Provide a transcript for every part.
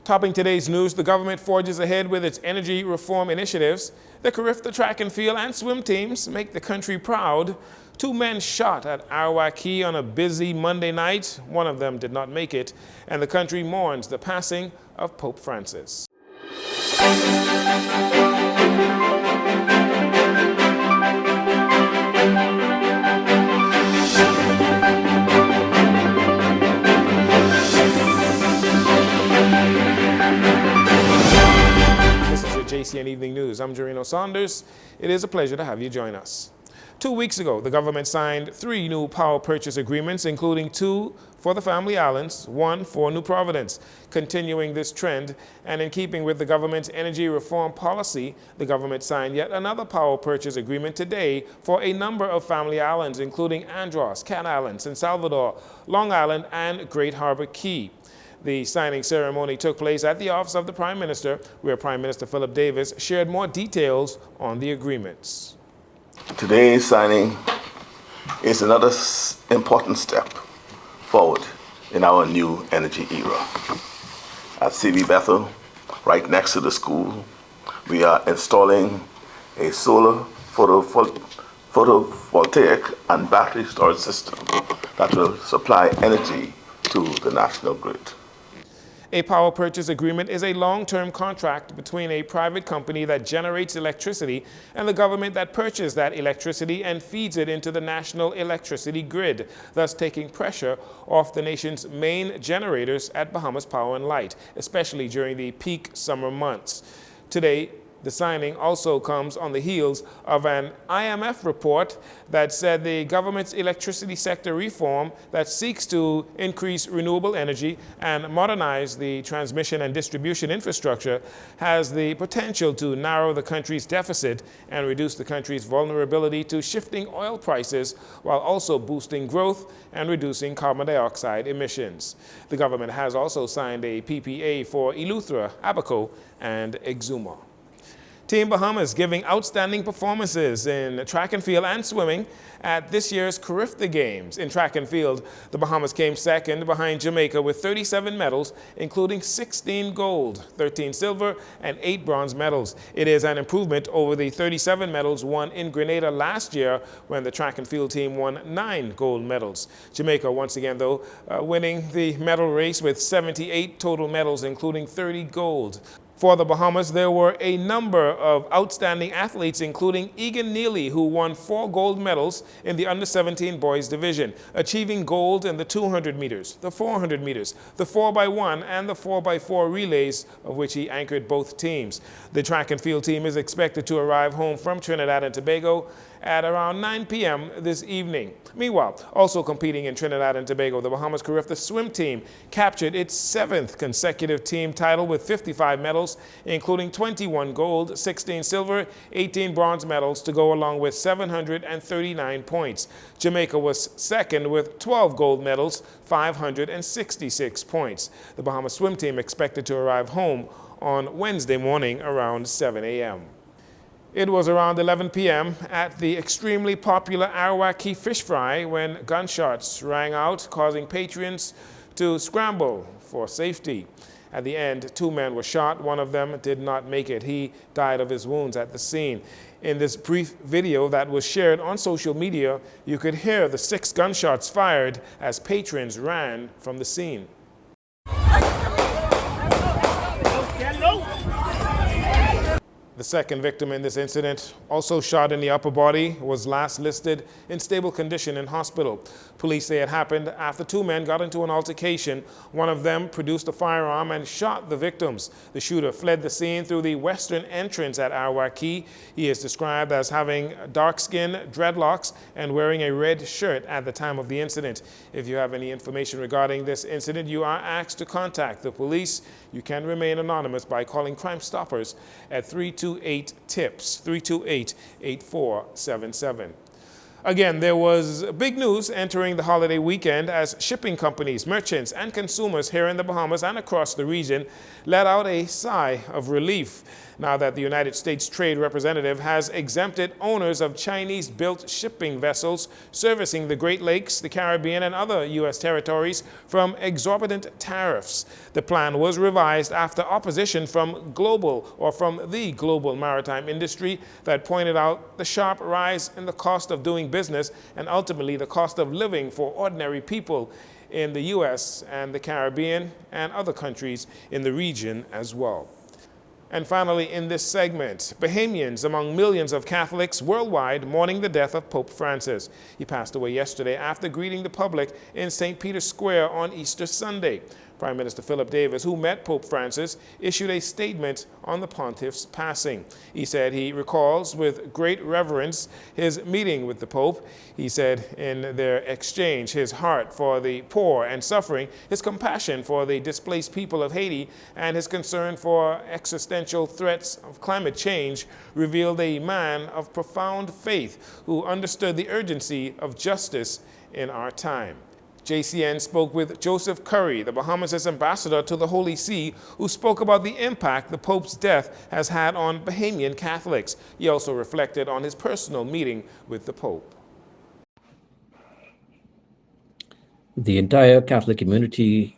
Topping today's news, the government forges ahead with its energy reform initiatives. The Carifa track and field and swim teams make the country proud. 2 men shot at Arawak on a busy Monday night. One of them did not make it, and the country mourns the passing of Pope Francis. Jcn Evening News. I'm Jcn Saunders. It is a pleasure to have you join us. 2 weeks ago, the government signed 3 new power purchase agreements, including 2 for the Family Islands, 1 for New Providence. Continuing this trend, and in keeping with the government's energy reform policy, the government signed yet another power purchase agreement today for a number of Family Islands, including Andros, Cat Island, San Salvador, Long Island, and Great Harbor Key. The signing ceremony took place at the office of the Prime Minister, where Prime Minister Philip Davis shared more details on the agreements. Today's signing is another important step forward in our new energy era. At CB Bethel, right next to the school, we are installing a solar photovoltaic and battery storage system that will supply energy to the national grid. A power purchase agreement is a long-term contract between a private company that generates electricity and the government that purchases that electricity and feeds it into the national electricity grid, thus taking pressure off the nation's main generators at Bahamas Power and Light, especially during the peak summer months. Today, the signing also comes on the heels of an IMF report that said the government's electricity sector reform that seeks to increase renewable energy and modernize the transmission and distribution infrastructure has the potential to narrow the country's deficit and reduce the country's vulnerability to shifting oil prices, while also boosting growth and reducing carbon dioxide emissions. The government has also signed a PPA for Eleuthera, Abaco, and Exuma. Team Bahamas giving outstanding performances in track and field and swimming at this year's Carifa Games. In track and field, the Bahamas came second behind Jamaica with 37 medals, including 16 gold, 13 silver, and 8 bronze medals. It is an improvement over the 37 medals won in Grenada last year, when the track and field team won 9 gold medals. Jamaica, once again, though, winning the medal race with 78 total medals, including 30 gold. For the Bahamas, there were a number of outstanding athletes, including Egan Neely, who won 4 gold medals in the under-17 boys division, achieving gold in the 200 meters, the 400 meters, the 4x1, and the 4x4 relays, of which he anchored both teams. The track and field team is expected to arrive home from Trinidad and Tobago at around 9 p.m. this evening. Meanwhile, also competing in Trinidad and Tobago, the Bahamas Carifa swim team captured its 7th consecutive team title with 55 medals, including 21 gold, 16 silver, 18 bronze medals to go along with 739 points. Jamaica was second with 12 gold medals, 566 points. The Bahamas swim team expected to arrive home on Wednesday morning around 7 a.m. It was around 11 p.m. at the extremely popular Arawak fish fry when gunshots rang out, causing patrons to scramble for safety. At the end, 2 men were shot. One of them did not make it. He died of his wounds at the scene. In this brief video that was shared on social media, you could hear the 6 gunshots fired as patrons ran from the scene. The second victim in this incident, also shot in the upper body, was last listed in stable condition in hospital. Police say it happened after 2 men got into an altercation. One of them produced a firearm and shot the victims. The shooter fled the scene through the western entrance at Arawak. He is described as having dark skin, dreadlocks, and wearing a red shirt at the time of the incident. If you have any information regarding this incident, you are asked to contact the police. You can remain anonymous by calling Crime Stoppers at 328-TIPS, 328-8477. Again, there was big news entering the holiday weekend as shipping companies, merchants, and consumers here in the Bahamas and across the region let out a sigh of relief now that the United States Trade Representative has exempted owners of Chinese-built shipping vessels servicing the Great Lakes, the Caribbean, and other U.S. territories from exorbitant tariffs. The plan was revised after opposition from the global maritime industry that pointed out the sharp rise in the cost of doing business and ultimately the cost of living for ordinary people in the U.S. and the Caribbean and other countries in the region as well. And finally, in this segment, Bahamians among millions of Catholics worldwide mourning the death of Pope Francis. He passed away yesterday after greeting the public in St. Peter's Square on Easter Sunday. Prime Minister Philip Davis, who met Pope Francis, issued a statement on the pontiff's passing. He said he recalls with great reverence his meeting with the Pope. He said in their exchange his heart for the poor and suffering, his compassion for the displaced people of Haiti, and his concern for existential threats of climate change revealed a man of profound faith who understood the urgency of justice in our time. JCN spoke with Joseph Curry, the Bahamas' ambassador to the Holy See, who spoke about the impact the Pope's death has had on Bahamian Catholics. He also reflected on his personal meeting with the Pope. The entire Catholic community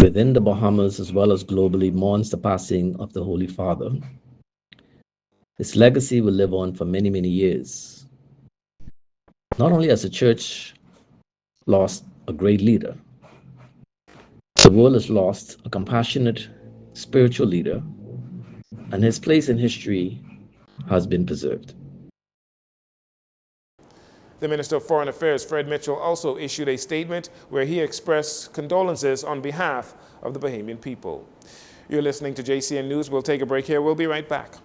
within the Bahamas as well as globally mourns the passing of the Holy Father. His legacy will live on for many, many years. Not only has the church lost a great leader, the world has lost a compassionate spiritual leader, and his place in history has been preserved. The Minister of Foreign Affairs, Fred Mitchell, also issued a statement where he expressed condolences on behalf of the Bahamian people. You're listening to JCN News. We'll take a break here. We'll be right back.